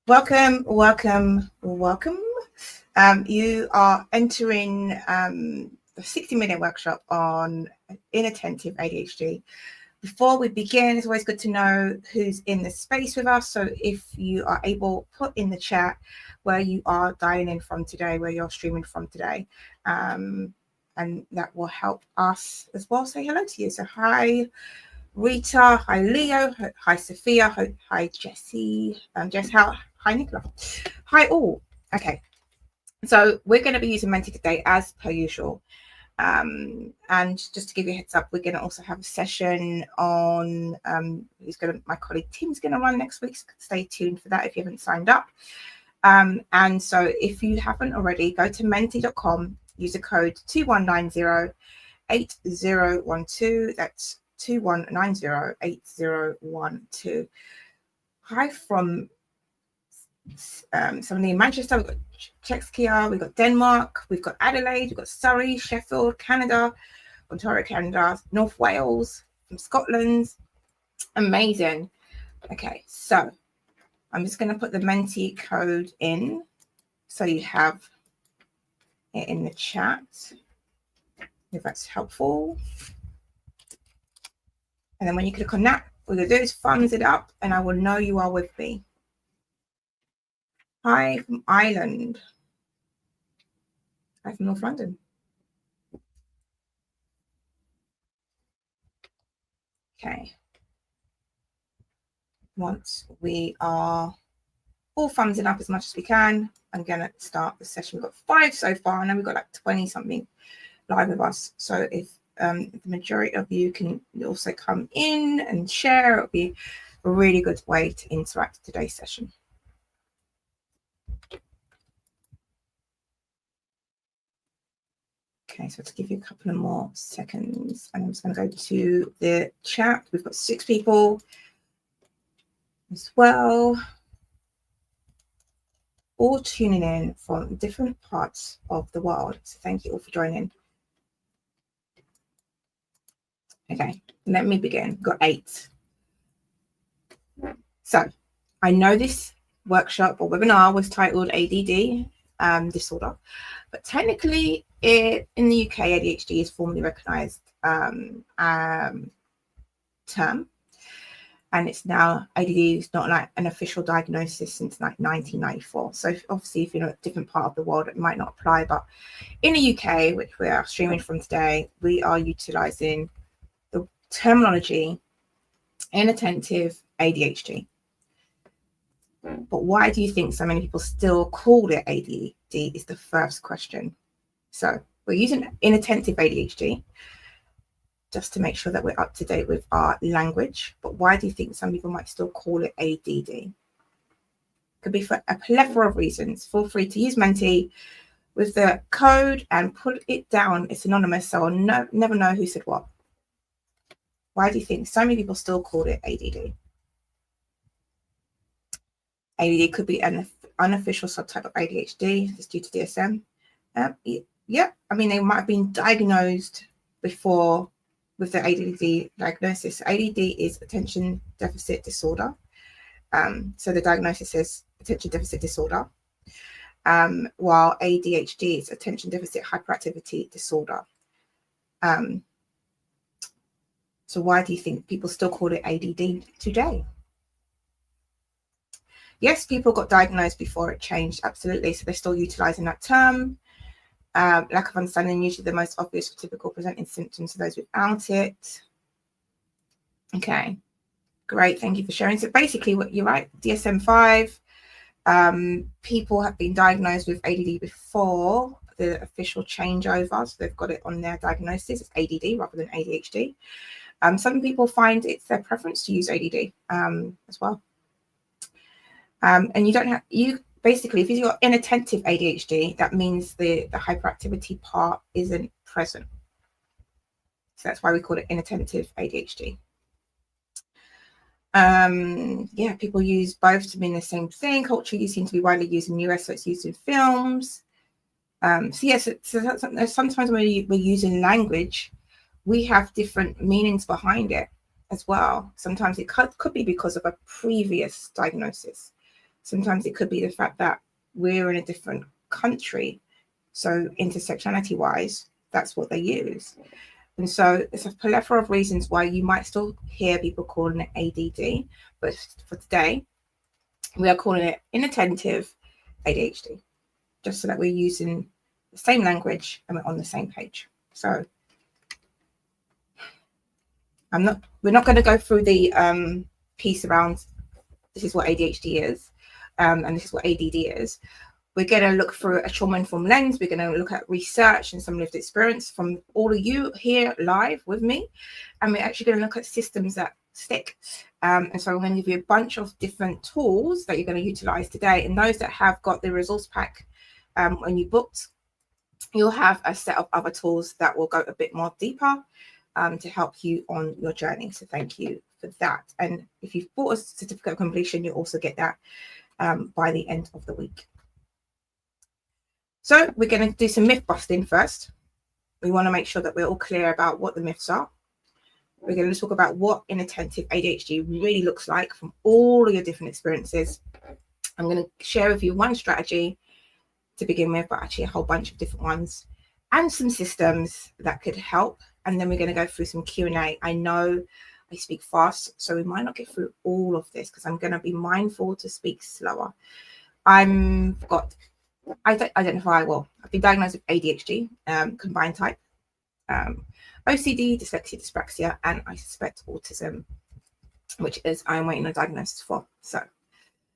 Welcome, welcome, welcome. You are entering the 60-minute workshop on inattentive ADHD. Before we begin, it's always good to know who's in the space with us. So if you are able, put in the chat where you are dialing in from today, where you're streaming from today. And that will help us as well say hello to you. So hi, Rita, hi Leo, hi Sophia, hi Jessie, Jess, hi Nicola, hi all. Okay, so we're going to be using Menti today as per usual. And just to give you a heads up, we're going to also have a session on my colleague Tim's going to run next week. So stay tuned for that if you haven't signed up. And so if you haven't already, go to menti.com, use the code 21908012. That's 21908012. Hi from somebody in Manchester. We've got Czechia, we've got Denmark, we've got Adelaide, we've got Surrey, Sheffield, Canada, Ontario, Canada, North Wales, from Scotland. Amazing. Okay, so I'm just going to put the Menti code in so you have it in the chat, if that's helpful. And then when you click on that, what you'll do is thumbs it up and I will know you are with me. Hi from Ireland. Hi from North London. Okay. Once we are all thumbsing up as much as we can, I'm going to start the session. We've got 5 so far, and then we've got like 20 something live with us. So if the majority of you can also come in and share, it'll be a really good way to interact with today's session. Okay, so to give you a couple of more seconds, and I'm just going to go to the chat. We've got 6 people as well, all tuning in from different parts of the world. So thank you all for joining. Okay, let me begin. We've got 8. So I know this workshop or webinar was titled ADD disorder, but technically in the UK, ADHD is formally recognised term, and it's now ADD is not like an official diagnosis since like 1994. So obviously if you're in a different part of the world, it might not apply, but in the UK, which we are streaming from today, we are utilising the terminology inattentive ADHD. But why do you think so many people still call it ADD is the first question. So we're using inattentive ADHD just to make sure that we're up to date with our language. But why do you think some people might still call it ADD? Could be for a plethora of reasons. Feel free to use Menti with the code and put it down. It's anonymous, so I'll never know who said what. Why do you think so many people still call it ADD? ADD could be an unofficial subtype of ADHD. It's due to DSM. Yeah, I mean, they might have been diagnosed before with the ADD diagnosis. ADD is attention deficit disorder. So the diagnosis is attention deficit disorder, while ADHD is attention deficit hyperactivity disorder. So why do you think people still call it ADD today? Yes, people got diagnosed before it changed, absolutely. So they're still utilising that term. Lack of understanding, usually the most obvious or typical presenting symptoms for those without it. Okay, great, thank you for sharing. So basically, what you're right, DSM-5, people have been diagnosed with ADD before the official changeover, so they've got it on their diagnosis. It's ADD rather than ADHD. Some people find it's their preference to use ADD as well. And you don't have, basically, if you've got inattentive ADHD, that means the hyperactivity part isn't present. So that's why we call it inattentive ADHD. Yeah, people use both to mean the same thing. Culture use seems to be widely used in the US, so it's used in films. So yes, so sometimes when we're using language, we have different meanings behind it as well. Sometimes it could be because of a previous diagnosis. Sometimes it could be the fact that we're in a different country. So intersectionality wise, that's what they use. And so it's a plethora of reasons why you might still hear people calling it ADD. But for today, we are calling it inattentive ADHD, just so that we're using the same language and we're on the same page. So we're not going to go through the piece around this is what ADHD is, and this is what ADD is. We're going to look through a trauma-informed lens. We're going to look at research and some lived experience from all of you here live with me. And we're actually going to look at systems that stick. And so I'm going to give you a bunch of different tools that you're going to utilize today. And those that have got the resource pack when you booked, you'll have a set of other tools that will go a bit more deeper to help you on your journey. So thank you for that. And if you've bought a certificate of completion, you'll also get that by the end of the week. So we're going to do some myth busting first. We want to make sure that we're all clear about what the myths are. We're going to talk about what inattentive ADHD really looks like from all of your different experiences. I'm going to share with you one strategy to begin with, but actually a whole bunch of different ones and some systems that could help. And then we're going to go through some Q&A. I know I speak fast, so we might not get through all of this because I'm going to be mindful to speak slower. I've been diagnosed with ADHD, combined type, OCD, dyslexia, dyspraxia, and I suspect autism, which is I'm waiting a diagnosis for. So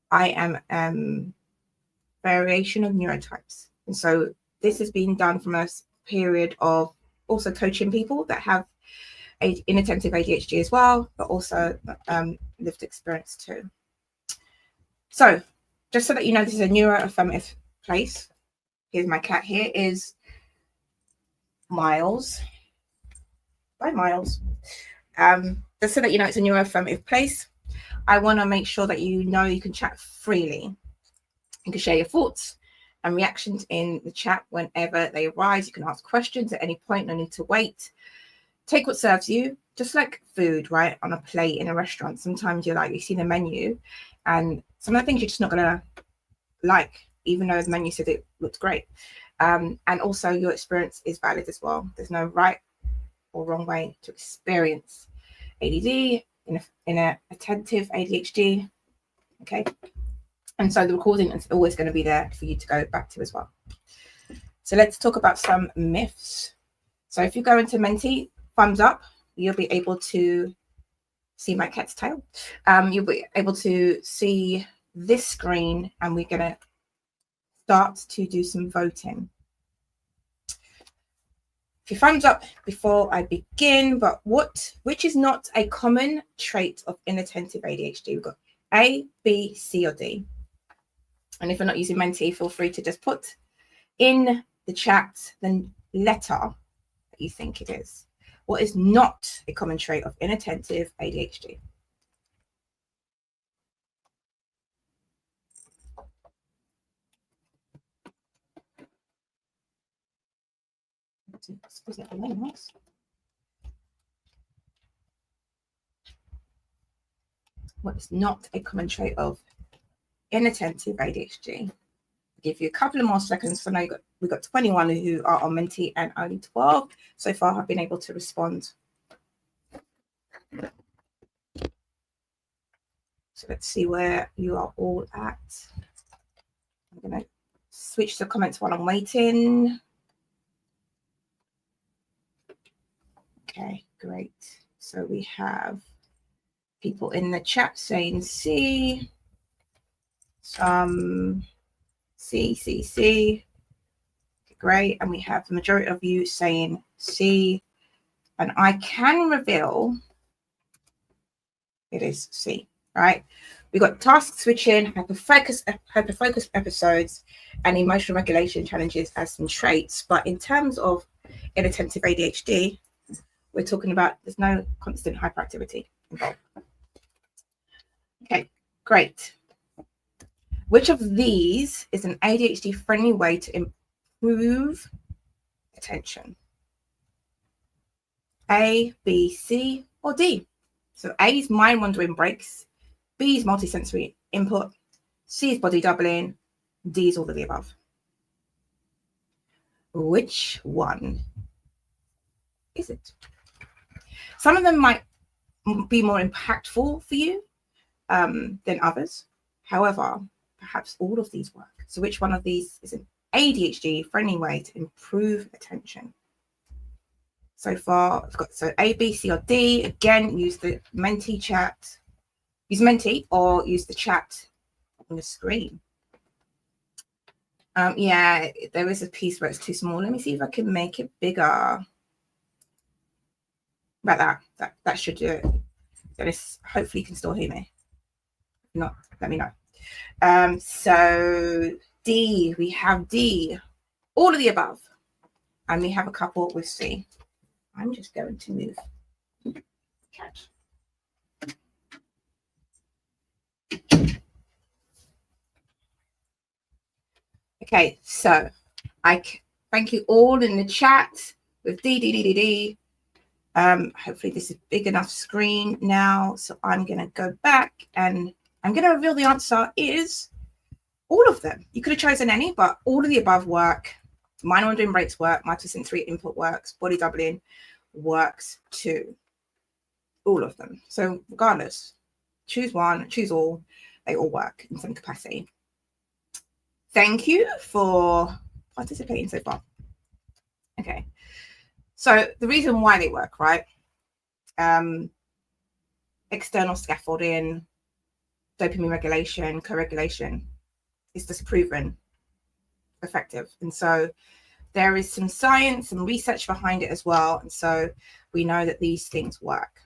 I am variation of neurotypes. And so this has been done from a period of also coaching people that have inattentive ADHD as well, but also lived experience too. So just so that you know, this is a neuroaffirmative place. Here's my cat. Here is Miles. Bye, Miles. Just so that you know, it's a neuroaffirmative place. I want to make sure that you know you can chat freely. You can share your thoughts and reactions in the chat whenever they arise. You can ask questions at any point. No need to wait. Take what serves you, just like food, right? On a plate in a restaurant. Sometimes you see the menu and some of the things you're just not going to like, even though the menu said it looked great. And also your experience is valid as well. There's no right or wrong way to experience ADD, in a attentive ADHD. Okay. And so the recording is always going to be there for you to go back to as well. So let's talk about some myths. So if you go into Menti, thumbs up, you'll be able to see my cat's tail. You'll be able to see this screen, and we're going to start to do some voting. If you thumbs up before I begin, but which is not a common trait of inattentive ADHD? We've got A, B, C, or D. And if you're not using Menti, feel free to just put in the chat the letter that you think it is. What is not a common trait of inattentive ADHD? What is not a common trait of inattentive ADHD? I'll give you a couple of more seconds. So now we've got 21 who are on Menti and only 12 so far have been able to respond. So let's see where you are all at. I'm going to switch to comments while I'm waiting. Okay, great. So we have people in the chat saying C, some C. Great. And we have the majority of you saying C. And I can reveal it is C, right? We've got task switching, hyperfocus episodes, and emotional regulation challenges as some traits. But in terms of inattentive ADHD, we're talking about there's no constant hyperactivity involved. Okay, great. Which of these is an ADHD friendly way to improve attention? A, B, C, or D? So A is mind wandering breaks, B is multisensory input, C is body doubling, D is all of the above. Which one is it? Some of them might be more impactful for you than others. However, perhaps all of these work. So which one of these is an ADHD friendly way to improve attention? So far, I've got A, B, C, or D. Again, use the Menti chat. Use Menti or use the chat on the screen. Yeah, there is a piece where it's too small. Let me see if I can make it bigger. About that should do it. So this hopefully you can still hear me. If not, let me know. So D, we have D, all of the above, and we have a couple with C. I'm just going to move. Catch. Okay, so I thank you all in the chat with D. Hopefully this is big enough screen now. So I'm going to go back and I'm going to reveal the answer is all of them. You could have chosen any, but all of the above work. Minor wandering breaks work. Multisensory input works. Body doubling works too. All of them. So regardless, choose one, choose all. They all work in some capacity. Thank you for participating so far. Okay. So the reason why they work, right? External scaffolding, dopamine regulation, co-regulation is just proven effective. And so there is some science, some research behind it as well. And so we know that these things work.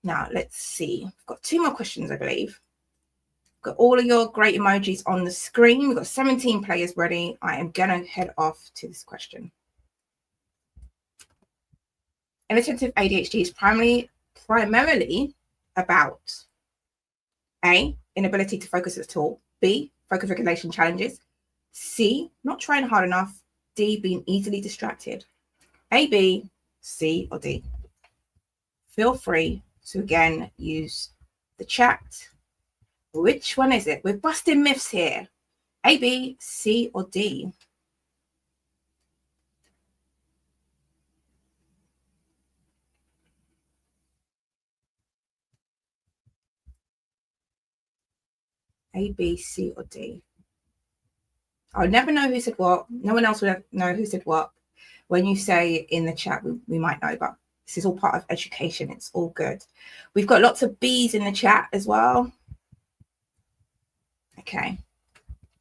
Now, let's see. I've got 2 more questions, I believe. Got all of your great emojis on the screen. We've got 17 players ready. I am going to head off to this question. Inattentive ADHD is primarily about A, inability to focus at all, B, focus regulation challenges, C, not trying hard enough, D, being easily distracted. A, B, C, or D. Feel free to again use the chat. Which one is it? We're busting myths here. A, B, C, or D? A, B, C, or D? I'll never know who said what. No one else will know who said what. When you say in the chat, we might know, but this is all part of education. It's all good. We've got lots of B's in the chat as well. Okay.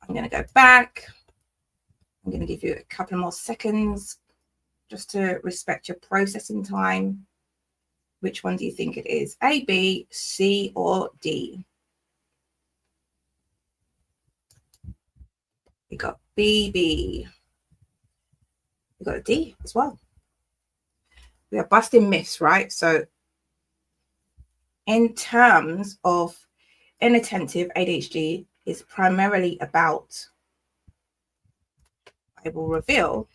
I'm going to go back. I'm going to give you a couple more seconds just to respect your processing time. Which one do you think it is? A, B, C, or D? We got B, B. We got a D as well. We are busting myths, right? So in terms of inattentive ADHD is primarily about, I will reveal,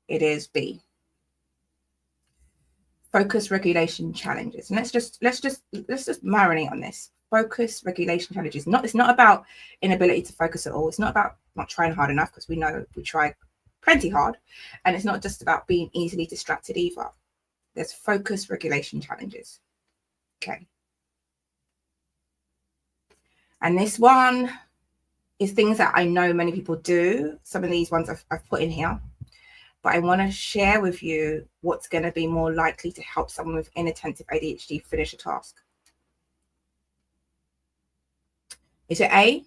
it is B. Focus regulation challenges. And let's just marinate on this. Focus regulation challenges. It's not about inability to focus at all. It's not about not trying hard enough, because we know we try plenty hard. And it's not just about being easily distracted either. There's focus regulation challenges. Okay. And this one is things that I know many people do. Some of these ones I've put in here. But I want to share with you what's going to be more likely to help someone with inattentive ADHD finish a task. Is it A,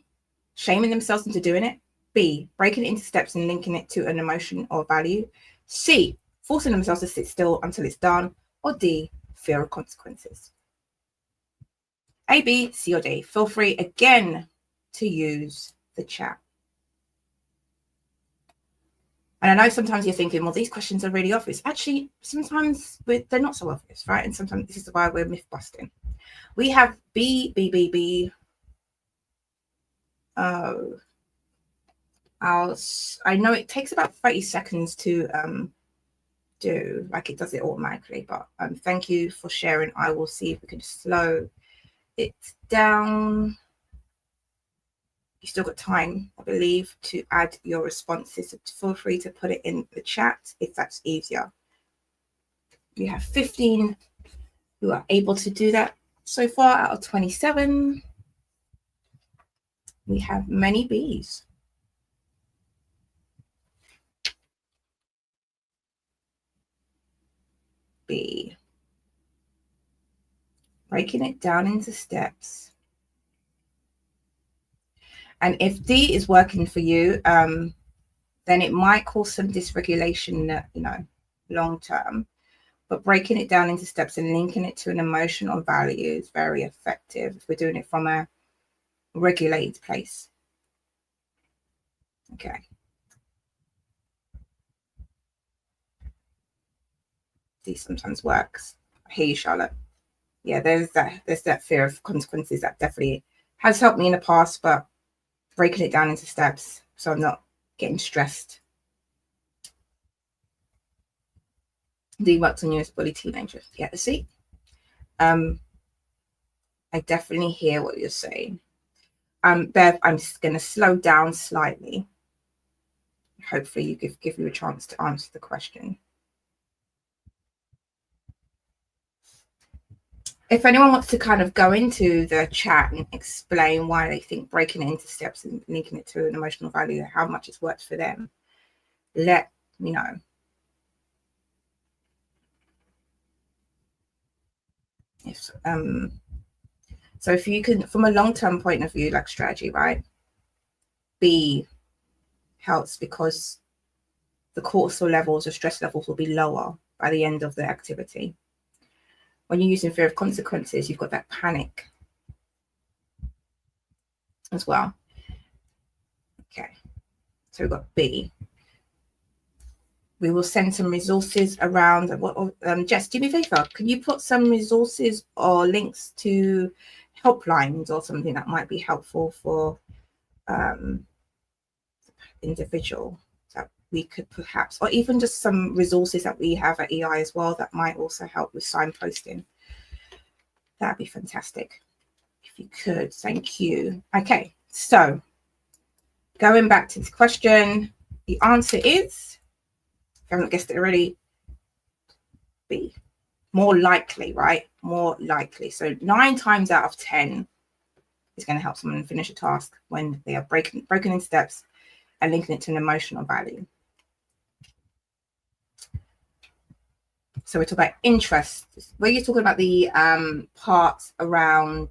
shaming themselves into doing it? B, breaking it into steps and linking it to an emotion or value? C, forcing themselves to sit still until it's done? Or D, fear of consequences? A, B, C, or D? Feel free again to use the chat. And I know sometimes you're thinking, well, these questions are really obvious. Actually, sometimes they're not so obvious, right? And sometimes this is why we're myth busting. We have B, B, B, B. Oh, I know it takes about 30 seconds to do, like it does it automatically. But thank you for sharing. I will see if we can slow it down. You still got time, I believe, to add your responses. So feel free to put it in the chat if that's easier. We have 15 who are able to do that so far out of 27. We have many B's. B. Breaking it down into steps. And if D is working for you, then it might cause some dysregulation, long term. But breaking it down into steps and linking it to an emotional value is very effective if we're doing it from a regulated place. Okay. D sometimes works. I hear you, Charlotte. Yeah, there's that fear of consequences that definitely has helped me in the past, but breaking it down into steps so I'm not getting stressed. D works on you as bully teenagers. Yeah, see? I definitely hear what you're saying. Bev, I'm just going to slow down slightly. Hopefully you give you a chance to answer the question. If anyone wants to kind of go into the chat and explain why they think breaking it into steps and linking it to an emotional value, how much it's worked for them, let me know. If so if you can, from a long-term point of view, like strategy, right? B helps because the cortisol levels or stress levels will be lower by the end of the activity. When you're using fear of consequences, you've got that panic as well. Okay, so we've got B. We will send some resources around. Jess, do me a favor. Can you put some resources or links to helplines or something that might be helpful for individual that we could perhaps, or even just some resources that we have at EI as well that might also help with signposting? That'd be fantastic if you could. Thank you. Okay, so going back to the question, the answer is, if I haven't guessed it already, B. More likely, right? More likely. So 9 times out of 10 is going to help someone finish a task when they are broken in steps and linking it to an emotional value. So we're talking about interest. Where you're talking about the part around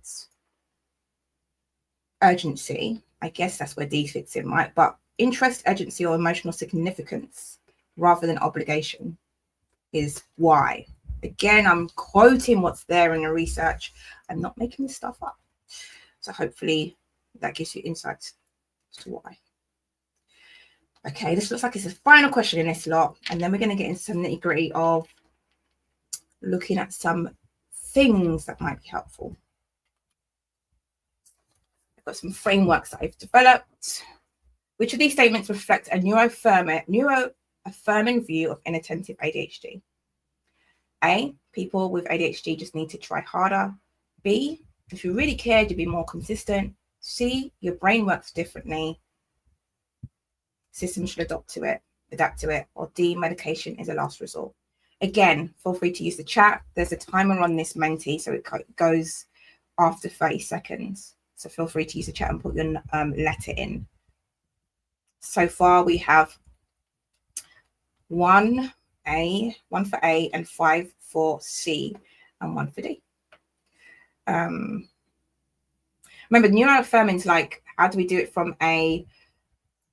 urgency, I guess that's where D fits in, right? But interest, urgency, or emotional significance rather than obligation is why. Again, I'm quoting what's there in the research. I'm not making this stuff up. So hopefully that gives you insights as to why. Okay, this looks like it's the final question in this lot. And then we're going to get into some nitty-gritty of looking at some things that might be helpful. I've got some frameworks that I've developed. Which of these statements reflect a neuroaffirming view of inattentive ADHD? A, people with ADHD just need to try harder. B, if you really cared, you'd be more consistent. C, your brain works differently. Systems should adapt to it. Or D, medication is a last resort. Again, feel free to use the chat. There's a timer on this Menti, so it goes after 30 seconds. So feel free to use the chat and put your letter in. So far, we have 1 for A, and 5 for C, and 1 for D. Remember, neuroaffirming is like, how do we do it from a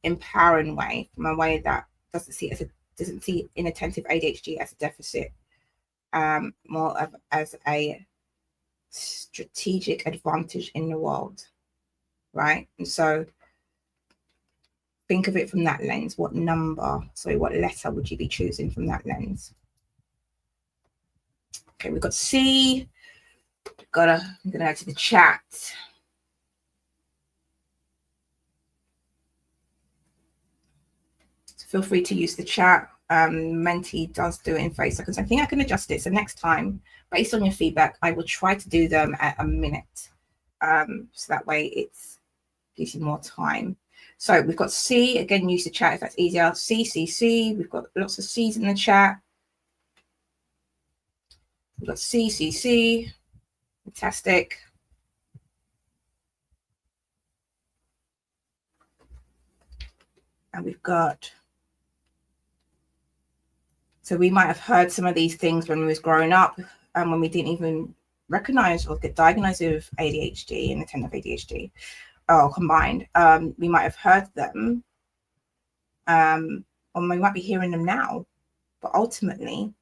empowering way, from a way that doesn't see inattentive ADHD as a deficit, more of as a strategic advantage in the world, right? And so think of it from that lens. What letter would you be choosing from that lens? Okay, we've got C. I'm gonna add to the chat. So feel free to use the chat. Menti does do it in 30 seconds. I think I can adjust it. So next time, based on your feedback, I will try to do them at a minute. So that way it gives you more time. So we've got C, again, use the chat if that's easier. C, C, C. We've got lots of C's in the chat. We've got C, C, C. Fantastic. And we've got, so we might have heard some of these things when we was growing up and when we didn't even recognize or get diagnosed with ADHD and attentive ADHD or combined. We might have heard them, or we might be hearing them now, but ultimately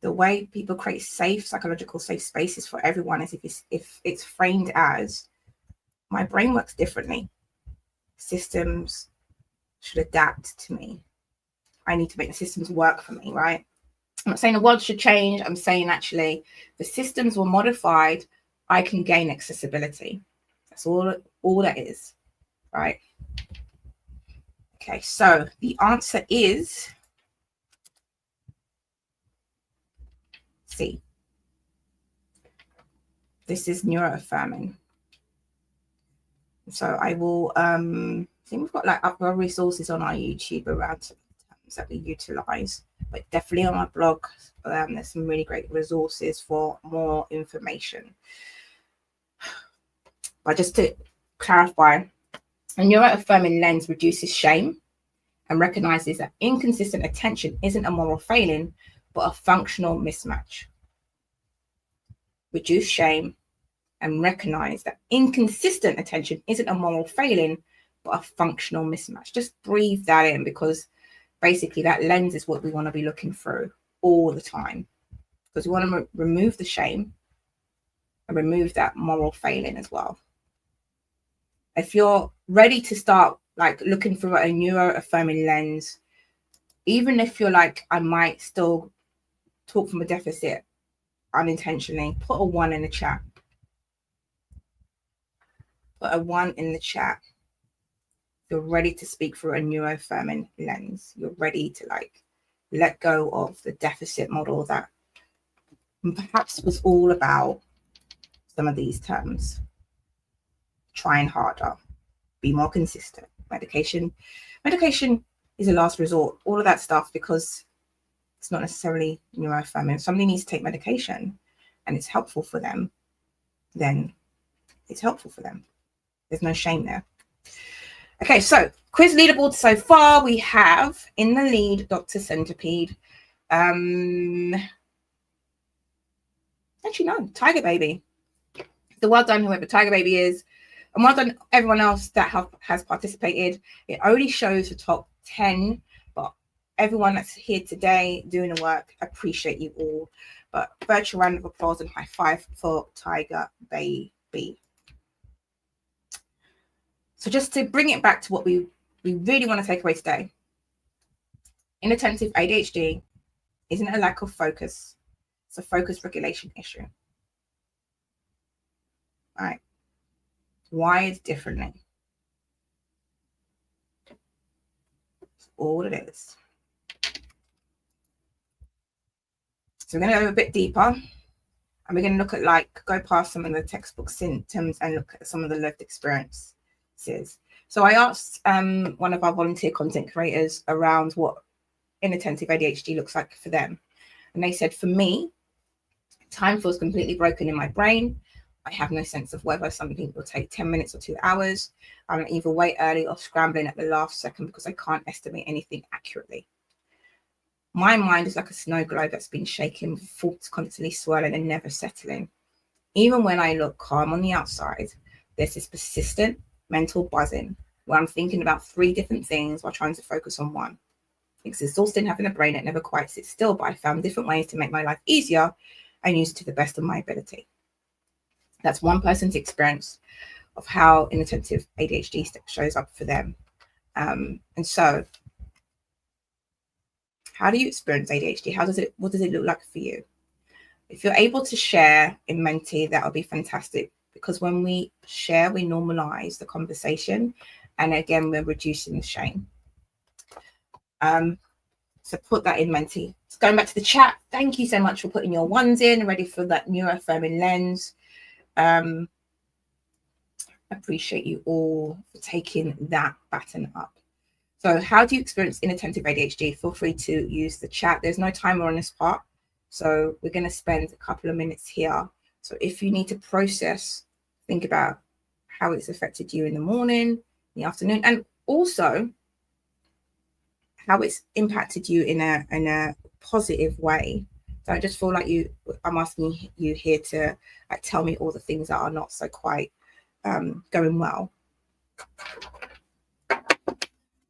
the way people create safe, psychological safe spaces for everyone is if it's framed as, my brain works differently. Systems should adapt to me. I need to make the systems work for me, right? I'm not saying the world should change. I'm saying actually the systems were modified. I can gain accessibility. That's all that is, right? Okay, so the answer is C. This is neuroaffirming. So I will, I think we've got like other resources on our YouTube around some terms that we utilize, but definitely on our blog, there's some really great resources for more information. But just to clarify, a neuroaffirming lens reduces shame and recognizes that inconsistent attention isn't a moral failing, but a functional mismatch. Reduce shame and recognize that inconsistent attention isn't a moral failing, but a functional mismatch. Just breathe that in, because basically that lens is what we want to be looking through all the time, because we want to remove the shame and remove that moral failing as well. If you're ready to start like looking through a neuroaffirming lens, even if you're like, I might still talk from a deficit unintentionally, put a 1 in the chat. Put a 1 in the chat. You're ready to speak through a neuroaffirming lens. You're ready to like let go of the deficit model that perhaps was all about some of these terms. Trying harder, be more consistent. Medication is a last resort. All of that stuff, because it's not necessarily neuroaffirming. If somebody needs to take medication and it's helpful for them, then it's helpful for them. There's no shame there. Okay, so quiz leaderboard so far, we have in the lead Dr. Centipede. Actually, no, Tiger Baby. So well done, whoever Tiger Baby is. And well done, everyone else that has participated. It only shows the top 10, but everyone that's here today doing the work, appreciate you all. But virtual round of applause and high five for Tiger Baby. So just to bring it back to what we really want to take away today. Inattentive ADHD isn't a lack of focus. It's a focus regulation issue. All right. Wired differently. That's all it is. So we're going to go a bit deeper, and we're going to look at go past some of the textbook symptoms and look at some of the lived experiences. So I asked one of our volunteer content creators around what inattentive ADHD looks like for them. And they said, for me, time feels completely broken in my brain. I have no sense of whether something will take 10 minutes or 2 hours. I'm either way early or scrambling at the last second because I can't estimate anything accurately. My mind is like a snow globe that's been shaking, thoughts constantly swirling and never settling. Even when I look calm on the outside, there's this persistent mental buzzing where I'm thinking about 3 different things while trying to focus on one. It's exhausting having a brain that never quite sits still, but I found different ways to make my life easier and use it to the best of my ability. That's one person's experience of how inattentive ADHD shows up for them. And so, how do you experience ADHD? What does it look like for you? If you're able to share in Menti, that'll be fantastic, because when we share, we normalize the conversation, and again, we're reducing the shame. So put that in, mentee. So going back to the chat, thank you so much for putting your ones in, ready for that neuroaffirming lens. Appreciate you all for taking that baton up. So how do you experience inattentive ADHD? Feel free to use the chat. There's no timer on this part. So we're going to spend a couple of minutes here. So if you need to process, think about how it's affected you in the morning, the afternoon, and also how it's impacted you in a positive way. Don't just feel like I'm asking you here to like tell me all the things that are not so quite going well.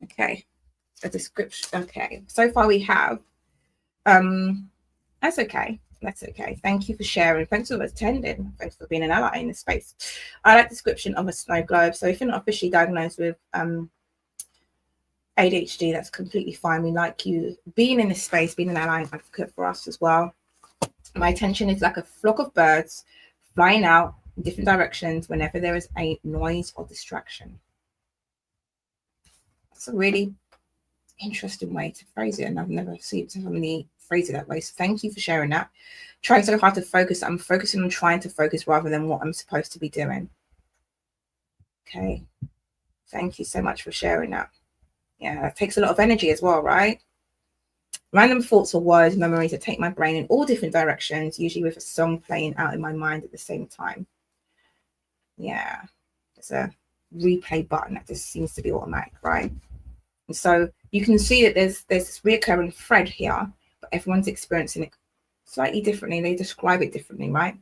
Okay, a description. Okay, so far we have that's okay. Thank you for sharing. Thanks for attending. Thanks for being an ally in this space. I like the description of a snow globe. So if you're not officially diagnosed with ADHD, that's completely fine. We like you being in this space, being an ally and advocate for us as well. My attention is like a flock of birds flying out in different directions whenever there is a noise or distraction. That's a really interesting way to phrase it, and I've never seen somebody phrase it that way. So thank you for sharing that. Trying so hard to focus. I'm focusing on trying to focus rather than what I'm supposed to be doing. Okay. Thank you so much for sharing that. Yeah, it takes a lot of energy as well, right? Random thoughts or words, memories that take my brain in all different directions, usually with a song playing out in my mind at the same time. Yeah, there's a replay button that just seems to be automatic, right? And so you can see that there's this recurring thread here, but everyone's experiencing it slightly differently. They describe it differently, right?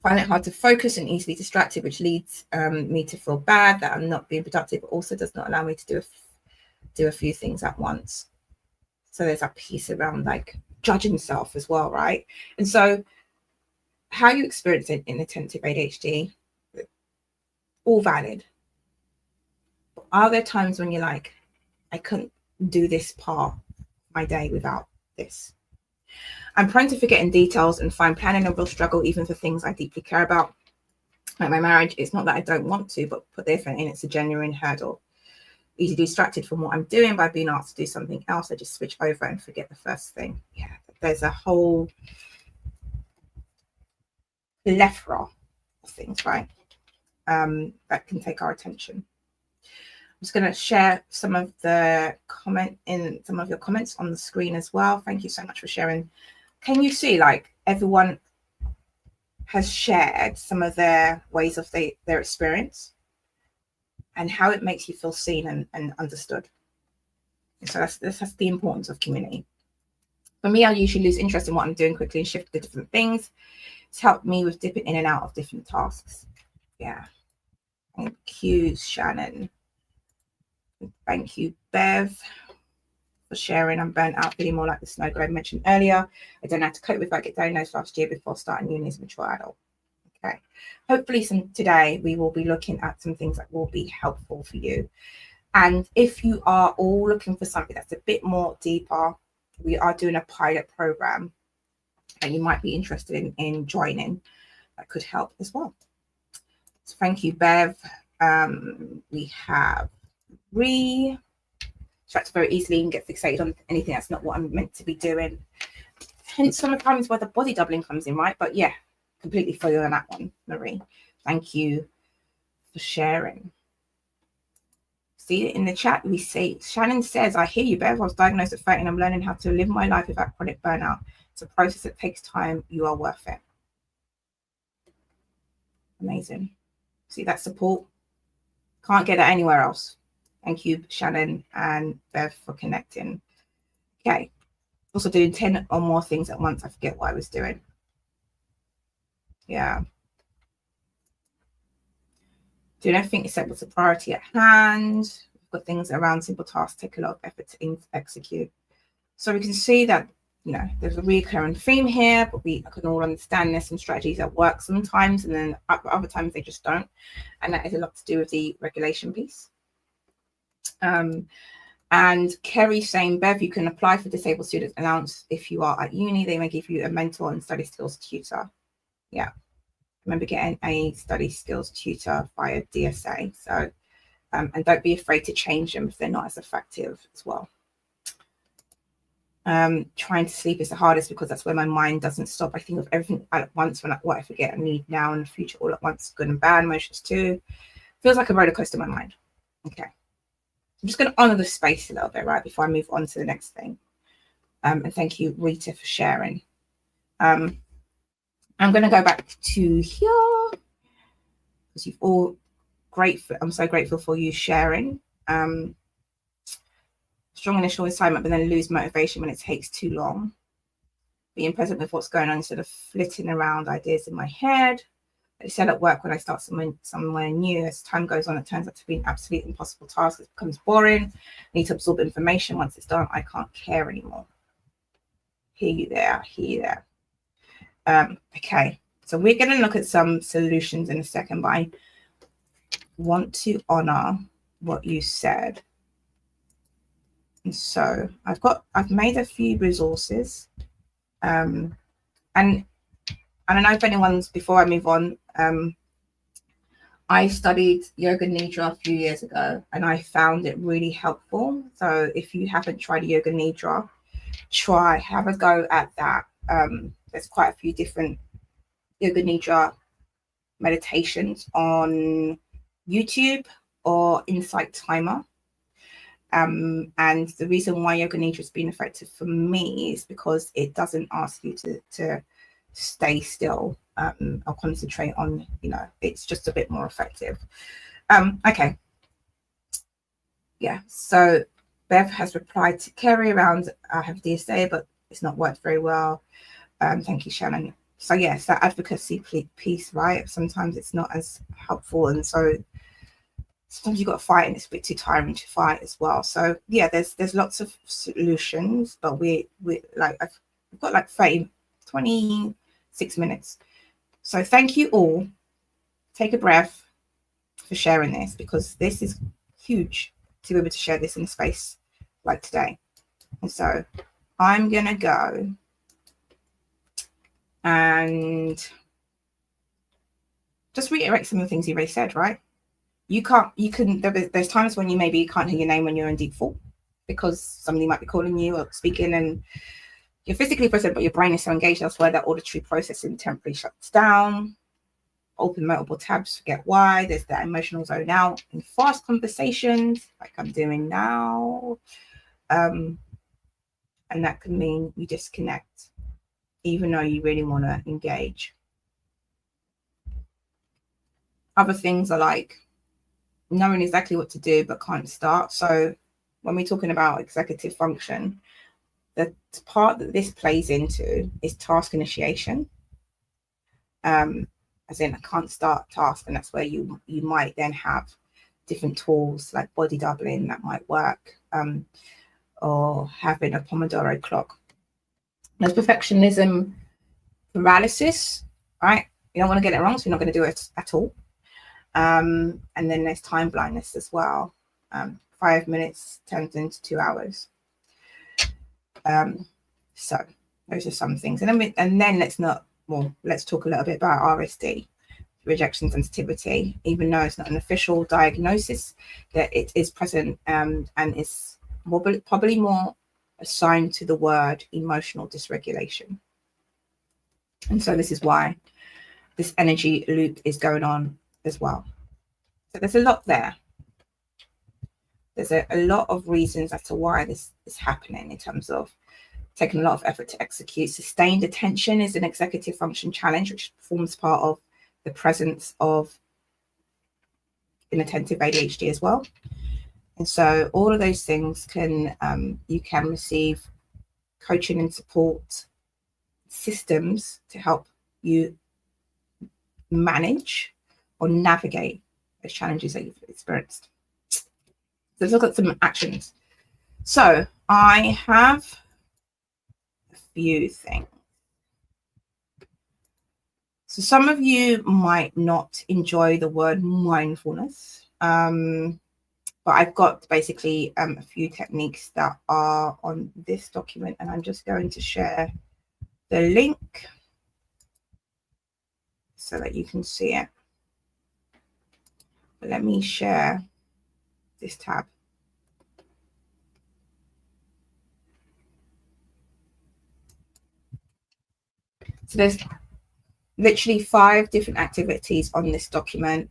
Find it hard to focus and easily distracted, which leads me to feel bad that I'm not being productive, but also does not allow me to do a few things at once. So there's a piece around like judging self as well, right? And so how you experience it in inattentive ADHD, all valid. But are there times when you're like, I couldn't do this part of my day without this? I'm prone to forgetting details and find planning a real struggle, even for things I deeply care about. Like my marriage, it's not that I don't want to, but put the effort in, it's a genuine hurdle. Easily distracted from what I'm doing by being asked to do something else. I just switch over and forget the first thing. Yeah, there's a whole plethora of things, right? That can take our attention. I'm just going to share some of your comments on the screen as well. Thank you so much for sharing. Can you see like everyone has shared some of their ways of their experience and how it makes you feel seen and understood? And so that's the importance of community. For me, I usually lose interest in what I'm doing quickly and shift to different things. It's helped me with dipping in and out of different tasks. Yeah. Thank you, Shannon. Thank you, Bev, for sharing. I'm burnt out, feeling more like the snow globe I mentioned earlier. I don't know how to cope with. I get diagnosed last year before starting uni as a mature adult. Okay. Hopefully today we will be looking at some things that will be helpful for you. And if you are all looking for something that's a bit more deeper, we are doing a pilot program and you might be interested in joining. That could help as well. So thank you, Bev. We have distracted very easily and get fixated on anything that's not what I'm meant to be doing. Hence sometimes where the body doubling comes in, right? But yeah, completely follow you on that one, Marie. Thank you for sharing. See it in the chat. We say Shannon says, I hear you, Bev. I was diagnosed at 30 and I'm learning how to live my life without chronic burnout. It's a process that takes time. You are worth it. Amazing. See that support? Can't get that anywhere else. Thank you, Shannon and Bev, for connecting. Okay. Also doing 10 or more things at once. I forget what I was doing. Yeah. Doing everything except what's a priority at hand. We've got things around simple tasks take a lot of effort to execute. So we can see that, you know, there's a recurring theme here, but we can all understand there's some strategies that work sometimes, and then other times they just don't. And that has a lot to do with the regulation piece. And Kerry saying, Bev, you can apply for disabled student allowance if you are at uni. They may give you a mentor and study skills tutor. Yeah. Remember getting a study skills tutor via DSA. So, and don't be afraid to change them if they're not as effective as well. Trying to sleep is the hardest because that's where my mind doesn't stop. I think of everything at once, when what I forget I need now and the future all at once, good and bad emotions too. Feels like a roller coaster in my mind. Okay. I'm just going to honor the space a little bit, right, before I move on to the next thing. And thank you, Rita, for sharing. I'm going to go back to here because you've all grateful. I'm so grateful for you sharing. Strong initial excitement, but then lose motivation when it takes too long. Being present with what's going on instead of flitting around ideas in my head. I said at work, when I start somewhere new, as time goes on, it turns out to be an absolute impossible task. It becomes boring. I need to absorb information. Once it's done, I can't care anymore. Hear you there. Hear you there. Okay, so we're going to look at some solutions in a second, but I want to honor what you said. And so I've made a few resources. And I don't know if anyone's, before I move on, I studied Yoga Nidra a few years ago and I found it really helpful. So if you haven't tried Yoga Nidra, have a go at that. There's quite a few different Yoga Nidra meditations on YouTube or Insight Timer. And the reason why Yoga Nidra has been effective for me is because it doesn't ask you to stay still or concentrate on, it's just a bit more effective. Okay. Yeah, so Bev has replied to Kerry around I have DSA, but it's not worked very well. Thank you, Shannon. So yes, that advocacy piece, right? Sometimes it's not as helpful, and so sometimes you've got to fight and it's a bit too tiring to fight as well. So yeah, there's lots of solutions, but we like we've got like 26 minutes. So thank you all. Take a breath for sharing this, because this is huge to be able to share this in a space like today. And so I'm gonna go and just reiterate some of the things you already said, right? There's times when you maybe can't hear your name when you're in deep thought because somebody might be calling you or speaking, and you're physically present, but your brain is so engaged elsewhere that auditory processing temporarily shuts down. Open multiple tabs, forget why. There's that emotional zone out in fast conversations like I'm doing now. And that can mean you disconnect, even though you really want to engage. Other things are like knowing exactly what to do but can't start. So when we're talking about executive function, the part that this plays into is task initiation. As in, I can't start task, and that's where you might then have different tools like body doubling that might work, or having a Pomodoro clock. There's perfectionism paralysis, right? You don't want to get it wrong, so you're not going to do it at all. And then there's time blindness as well. 5 minutes turns into 2 hours. So those are some things. And then let's talk a little bit about RSD, rejection sensitivity. Even though it's not an official diagnosis, that it is present, and is probably more assigned to the word emotional dysregulation. And so this is why this energy loop is going on as well. So there's a lot there. There's a lot of reasons as to why this is happening in terms of taking a lot of effort to execute. Sustained attention is an executive function challenge, which forms part of the presence of inattentive ADHD as well. And so all of those things you can receive coaching and support systems to help you manage or navigate those challenges that you've experienced. So let's look at some actions. So I have a few things. So some of you might not enjoy the word mindfulness, but I've got basically a few techniques that are on this document, and I'm just going to share the link so that you can see it. But let me share this tab. So there's literally 5 different activities on this document,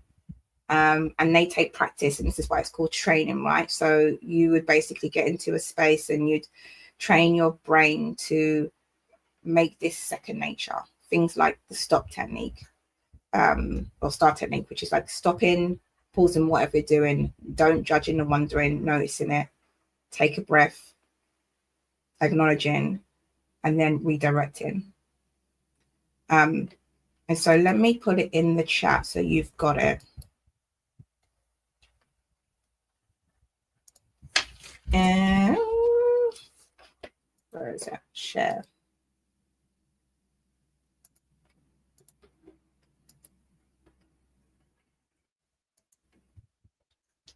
and they take practice, and this is why it's called training, right? So you would basically get into a space and you'd train your brain to make this second nature. Things like the stop technique, or star technique, which is like stopping, pausing whatever you're doing, don't judging and wondering, noticing it, take a breath, acknowledging, and then redirecting. And so let me put it in the chat so you've got it. And where is it? Share.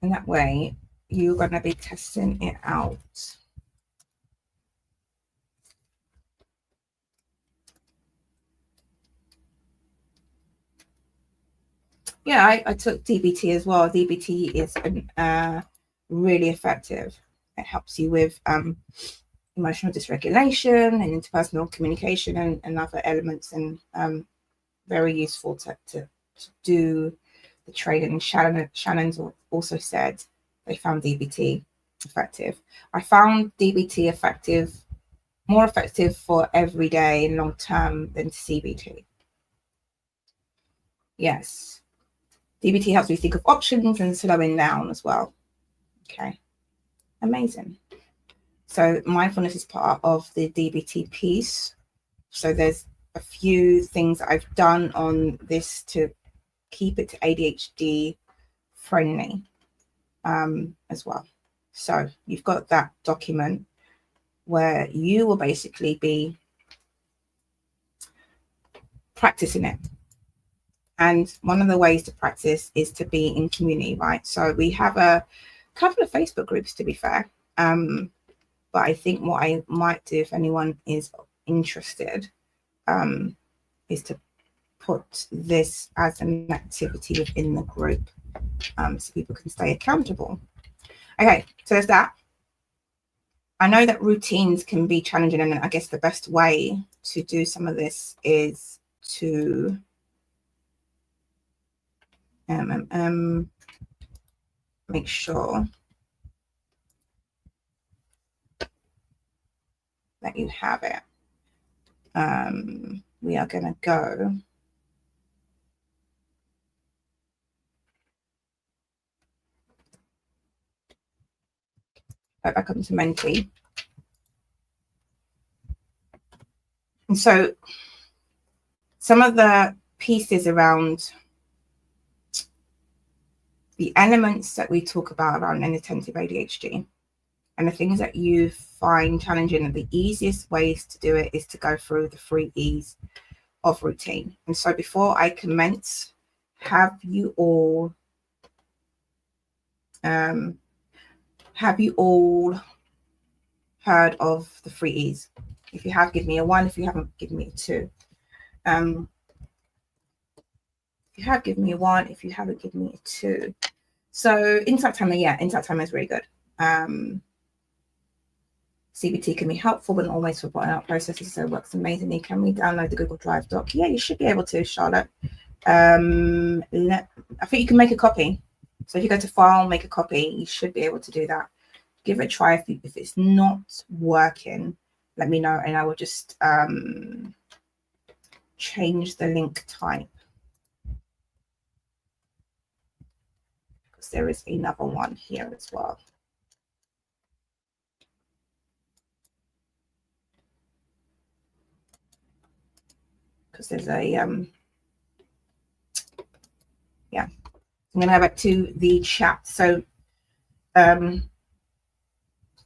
And that way you're going to be testing it out. Yeah, I took DBT as well. DBT is really effective. It helps you with emotional dysregulation and interpersonal communication and other elements, and very useful to do the training. Shannon's also said they found DBT effective. I found DBT more effective for everyday and long term than CBT. Yes. DBT helps me think of options and slowing down as well. Okay, amazing. So mindfulness is part of the DBT piece. So there's a few things that I've done on this to keep it to ADHD friendly as well. So you've got that document where you will basically be practicing it. And one of the ways to practice is to be in community, right? So we have a couple of Facebook groups, to be fair. But I think what I might do, if anyone is interested, is to put this as an activity within the group, so people can stay accountable. Okay, so there's that. I know that routines can be challenging, and I guess the best way to do some of this is to make sure that you have it. We are going to go back up to Menti. And so some of the pieces around the elements that we talk about around inattentive ADHD and the things that you find challenging, and the easiest ways to do it is to go through the 3 E's of routine. And so before I commence, have you all heard of the 3 E's? If you have, give me a 1. If you haven't, give me a 2. If you have, give me a 1. If you haven't, give me a 2. So insight timer, yeah, insight timer is really good. CBT can be helpful, but not always for bottom out processes, so it works amazingly. Can we download the Google Drive doc? Yeah, you should be able to, Charlotte. I think you can make a copy. So if you go to File, make a copy, you should be able to do that. Give it a try. If it's not working, let me know, and I will just change the link type, because there is another one here as well. Because there's a yeah, I'm gonna go back to the chat. So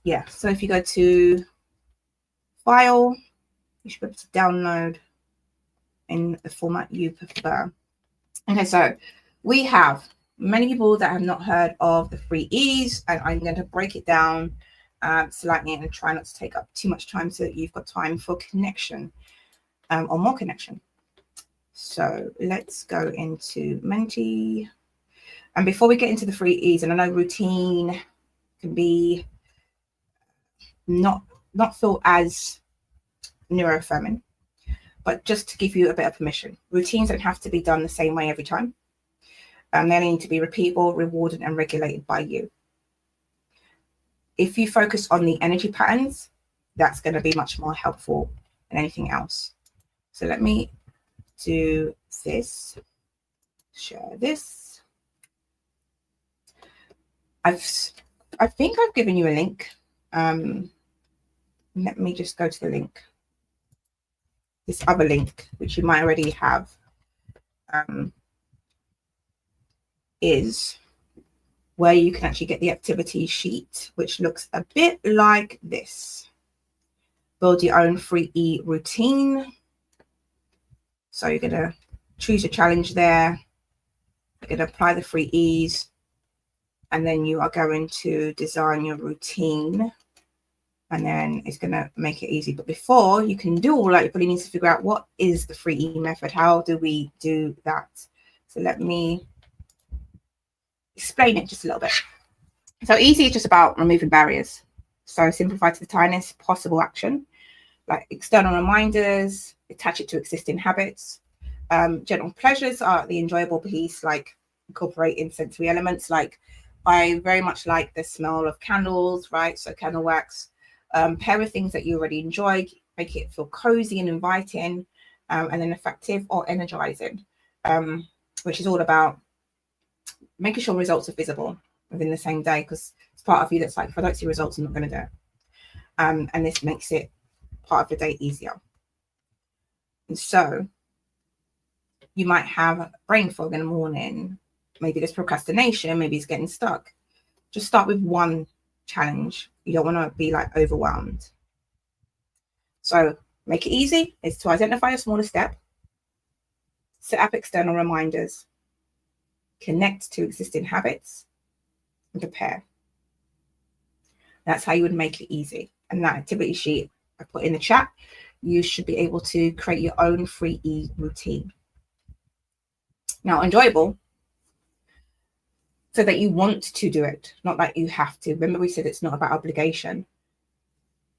yeah, so if you go to File, you should be able to download in the format you prefer. Okay, so we have many people that have not heard of the 3 E's, and I'm going to break it down slightly and try not to take up too much time so that you've got time for connection, or more connection. So let's go into Menti. And before we get into the 3 E's, and I know routine can be not feel as neuroaffirming, but just to give you a bit of permission. Routines don't have to be done the same way every time. They need to be repeatable, rewarded, and regulated by you. If you focus on the energy patterns, that's going to be much more helpful than anything else. So let me do this, share this. I think I've given you a link. Let me just go to the link. This other link, which you might already have, is where you can actually get the activity sheet, which looks a bit like this. Build your own 3E routine. So you're going to choose a challenge there. You're going to apply the 3Es, and then you are going to design your routine, and then it's going to make it easy. But before you can do all that, you probably need to figure out what is the 3E method. How do we do that? So let me explain it just a little bit. So easy is just about removing barriers. So simplify to the tiniest possible action, like external reminders, attach it to existing habits. General pleasures are the enjoyable piece, like incorporating sensory elements. Like I very much like the smell of candles, right? So candle wax. Pair with things that you already enjoy, make it feel cozy and inviting, and then effective or energizing, which is all about making sure results are visible within the same day, because it's part of you that's like, if I don't see results, I'm not going to do it. And this makes it part of the day easier. And so you might have brain fog in the morning. Maybe there's procrastination. Maybe it's getting stuck. Just start with one challenge. You don't want to be like overwhelmed. So make it easy. It's to identify a smaller step, set up external reminders, connect to existing habits, and prepare. That's how you would make it easy. And that activity sheet I put in the chat, you should be able to create your own 3E routine. Now, enjoyable, so that you want to do it, not that you have to. Remember, we said it's not about obligation.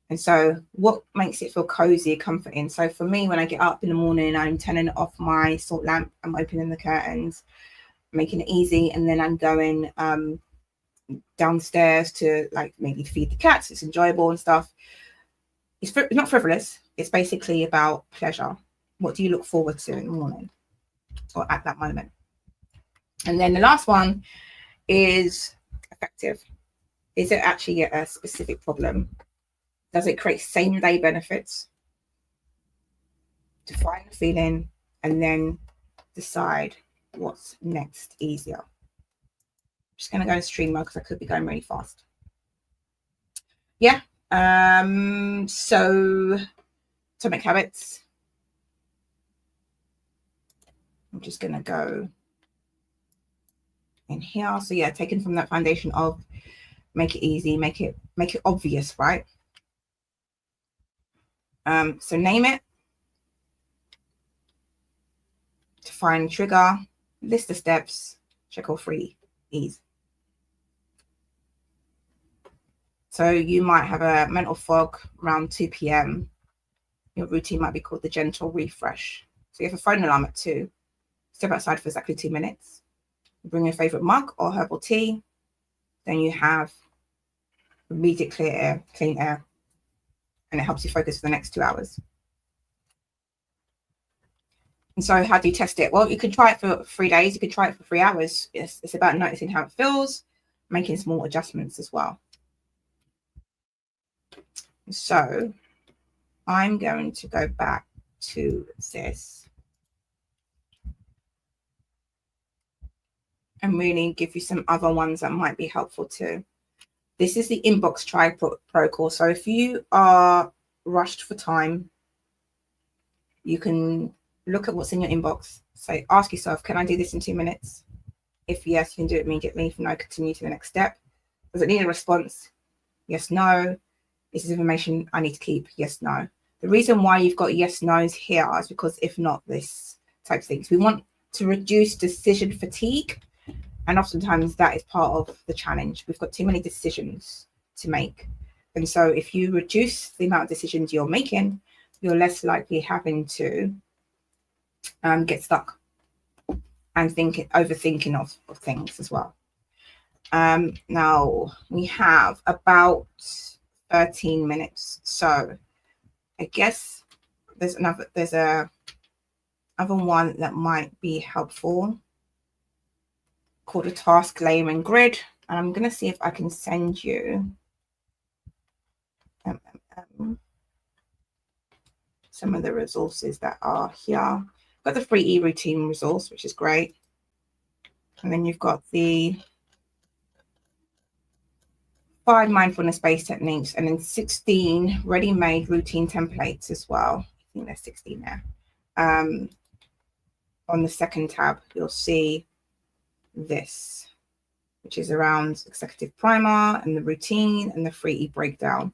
And so what makes it feel cozy, comforting? So for me, when I get up in the morning, I'm turning off my salt lamp, I'm opening the curtains, making it easy, and then I'm going downstairs to like maybe feed the cats. It's enjoyable and stuff. It's not frivolous. It's basically about pleasure. What do you look forward to in the morning or at that moment? And then the last one is effective. Is it actually a specific problem? Does it create same day benefits? Define the feeling and then decide what's next easier. I'm just going to go in stream mode because I could be going really fast. Yeah. So atomic habits. I'm just going to go in here. So yeah, taken from that foundation of make it easy, make it obvious, right? So name it, define trigger, list the steps, check all 3Es. So you might have a mental fog around 2 p.m. Your routine might be called the gentle refresh. So you have a phone alarm at 2. Step outside for exactly 2 minutes. Bring your favorite mug or herbal tea. Then you have immediate clean air, and it helps you focus for the next 2 hours. And so how do you test it? Well, you could try it for 3 days. You could try it for 3 hours. It's about noticing how it feels, making small adjustments as well. So I'm going to go back to this and really give you some other ones that might be helpful too. This is the inbox try protocol. So if you are rushed for time, you can look at what's in your inbox. So ask yourself, can I do this in 2 minutes? If yes, you can do it immediately. If no, continue to the next step. Does it need a response? Yes, no. Is this information I need to keep? Yes, no. The reason why you've got yes, no's here is because if not, this type of things. We want to reduce decision fatigue. And oftentimes that is part of the challenge. We've got too many decisions to make. And so if you reduce the amount of decisions you're making, you're less likely having to get stuck and overthinking of things as well. Now we have about 13 minutes, so I guess there's a other one that might be helpful called a task layering grid, and I'm going to see if I can send you some of the resources that are here. I've got the free e-routine resource, which is great, and then you've got the 5 mindfulness-based techniques, and then 16 ready-made routine templates as well. I think there's 16 there. On the second tab, you'll see this, which is around executive primer and the routine and the free e-breakdown.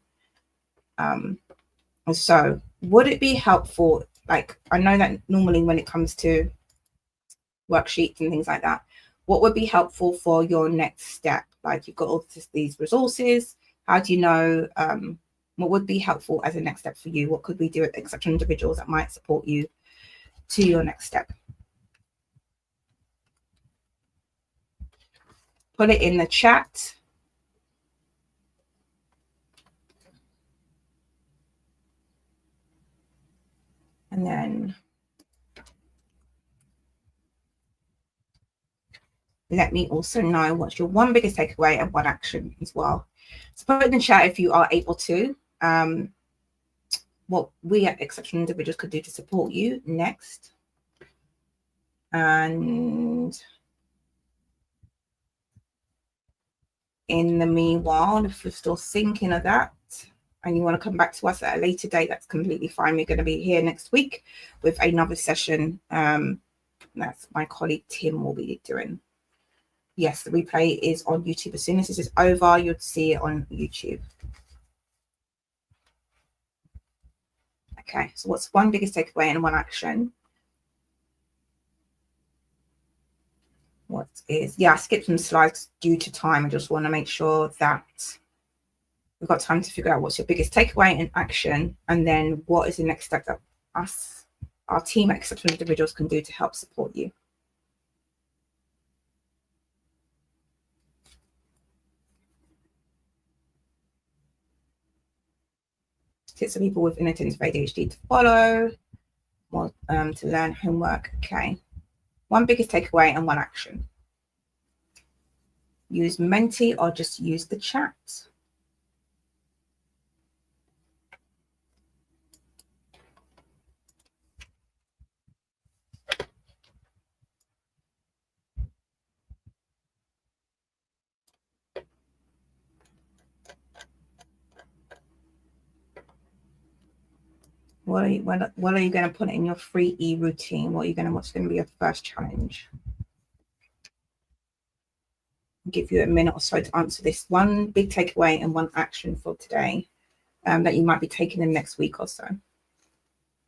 So would it be helpful, like, I know that normally when it comes to worksheets and things like that, what would be helpful for your next step? Like, you've got all these resources. How do you know what would be helpful as a next step for you? What could we do at exceptional individuals that might support you to your next step? Put it in the chat. And then let me also know what's your one biggest takeaway and one action as well. So put it in the chat if you are able to, what we at Exceptional Individuals could do to support you next. And in the meanwhile, if you're still thinking of that and you want to come back to us at a later date, that's completely fine. We're going to be here next week with another session. That's my colleague Tim will be doing. Yes, the replay is on YouTube. As soon as this is over, you'll see it on YouTube. Okay, so what's one biggest takeaway and one action? What is, I skipped some slides due to time. I just want to make sure that we've got time to figure out what's your biggest takeaway and action, and then what is the next step that our team at Exceptional Individuals can do to help support you. Tips for people with inattentive ADHD to follow, to learn homework. Okay. One biggest takeaway and one action. Use Menti or just use the chat. What are you going to put in your free e-routine? What's going to be your first challenge? I'll give you a minute or so to answer this. One big takeaway and one action for today that you might be taking in next week or so.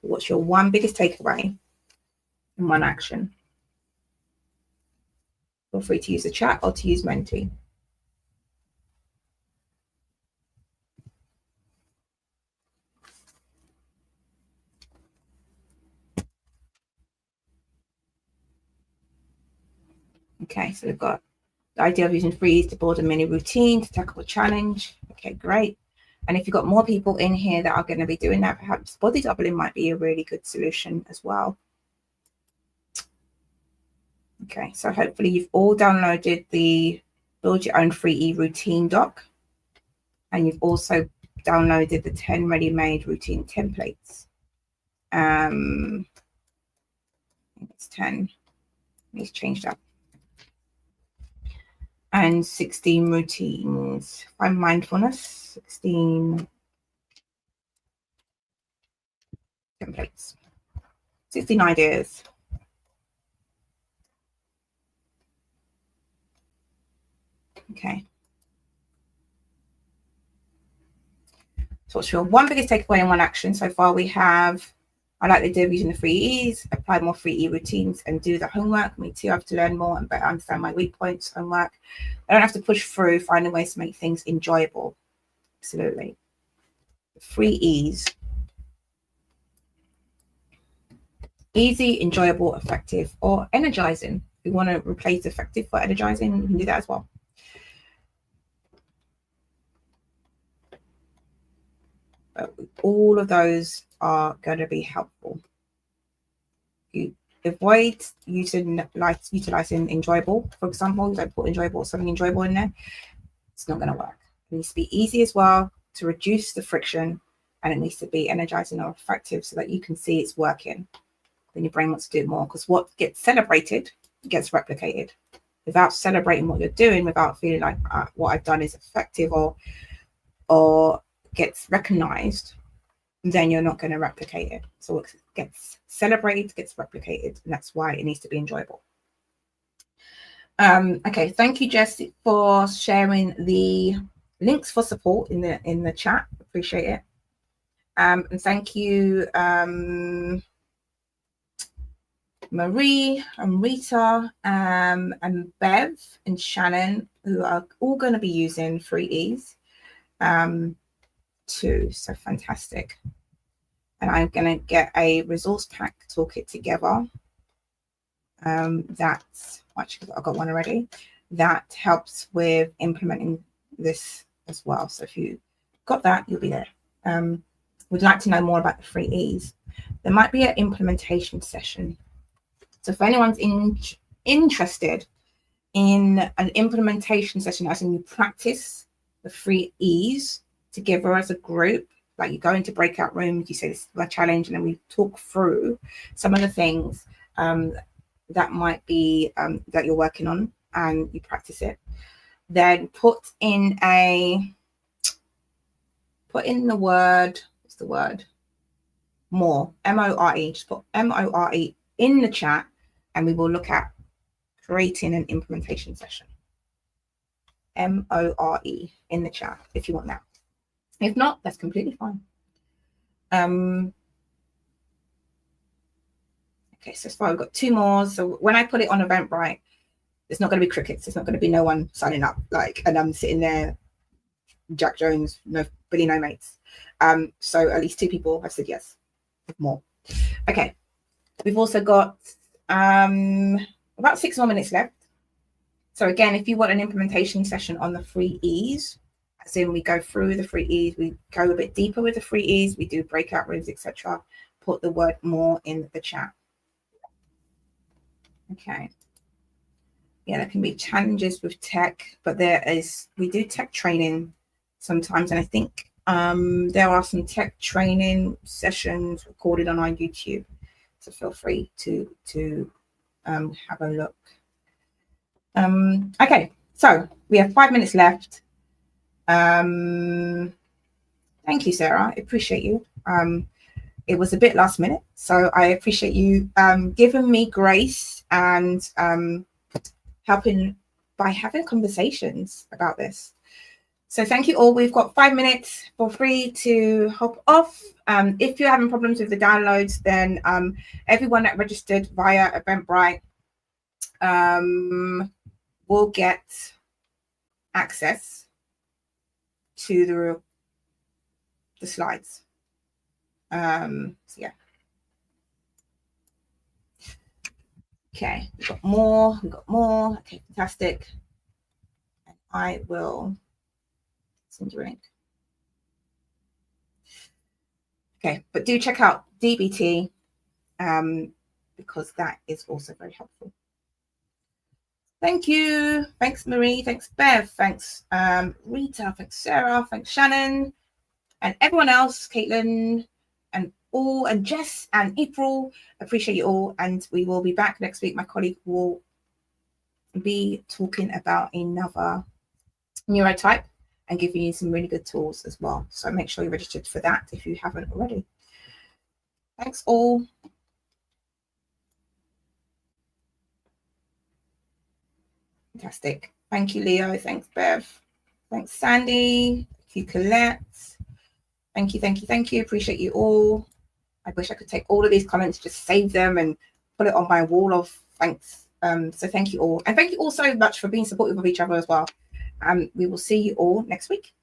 What's your one biggest takeaway and one action? Feel free to use the chat or to use Menti. Okay, so we've got the idea of using freeze to build a mini routine to tackle a challenge. Okay, great. And if you've got more people in here that are going to be doing that, perhaps body doubling might be a really good solution as well. Okay, so hopefully you've all downloaded the Build Your Own Free E-Routine doc. And you've also downloaded the 10 ready-made routine templates. I think it's 10. Let's change that. And 16 routines. Find mindfulness, 16 templates, 16 ideas. Okay. So what's your one biggest takeaway and one action? So far we have, I like the idea of using the free E's, apply more free E routines and do the homework. Me too, I have to learn more and better understand my weak points, homework. I don't have to push through, finding ways to make things enjoyable. Absolutely. Free E's. Easy, enjoyable, effective, or energizing. If you want to replace effective for energizing, you can do that as well. But all of those are going to be helpful. You avoid utilizing enjoyable. For example, you don't put enjoyable, something enjoyable in there. It's not going to work. It needs to be easy as well to reduce the friction, and it needs to be energizing or effective so that you can see it's working. Then your brain wants to do it more, because what gets celebrated gets replicated. Without celebrating what you're doing, without feeling like what I've done is effective or gets recognized, then you're not going to replicate it. So it gets celebrated, gets replicated, and that's why it needs to be enjoyable. Okay, thank you, Jess, for sharing the links for support in the chat. Appreciate it. And thank you, Marie and Rita and Bev and Shannon, who are all going to be using 3Es too. So fantastic. And I'm going to get a resource pack toolkit together. That's actually, I've got one already. That helps with implementing this as well. So if you got that, you'll be there. Would like to know more about the 3Es. There might be an implementation session. So if anyone's interested in an implementation session, as in you practice the 3Es together as a group, like you go into breakout rooms, you say this is my challenge, and then we talk through some of the things that might be that you're working on, and you practice it. Then put in the word, what's the word? More, M-O-R-E, just put M-O-R-E in the chat, and we will look at creating an implementation session. M-O-R-E in the chat if you want that. If not, that's completely fine. Okay, so far we've got 2 more. So when I put it on Eventbrite, it's not going to be crickets. It's not going to be no one signing up, and I'm sitting there, Jack Jones, no Billy, no mates. So at least 2 people have said yes. More. Okay, we've also got about 6 more minutes left. So again, if you want an implementation session on the 3Es, as in we go through the 3Es, we go a bit deeper with the 3Es, we do breakout rooms, etc. Put the word more in the chat. Okay. Yeah, there can be challenges with tech, but we do tech training sometimes, and I think there are some tech training sessions recorded on our YouTube, so feel free to have a look. Okay, so we have 5 minutes left. Thank you, Sarah. I appreciate you. It was a bit last minute, so I appreciate you giving me grace and helping by having conversations about this. So thank you all. We've got 5 minutes. Feel free to hop off. If you're having problems with the downloads, then everyone that registered via Eventbrite will get access to the slides. So yeah. Okay, we've got more. Okay, fantastic. And I will send you a link. Okay, but do check out DBT because that is also very helpful. Thank you. Thanks, Marie. Thanks, Bev. Thanks, Rita. Thanks, Sarah. Thanks, Shannon. And everyone else, Caitlin, and Jess and April. Appreciate you all. And we will be back next week. My colleague will be talking about another neurotype and giving you some really good tools as well. So make sure you're registered for that if you haven't already. Thanks all. Fantastic. Thank you, Leo. Thanks, Bev. Thanks, Sandy. Thank you, Colette. Thank you. Appreciate you all. I wish I could take all of these comments, just save them and put it on my wall of thanks. So thank you all. And thank you all so much for being supportive of each other as well. We will see you all next week.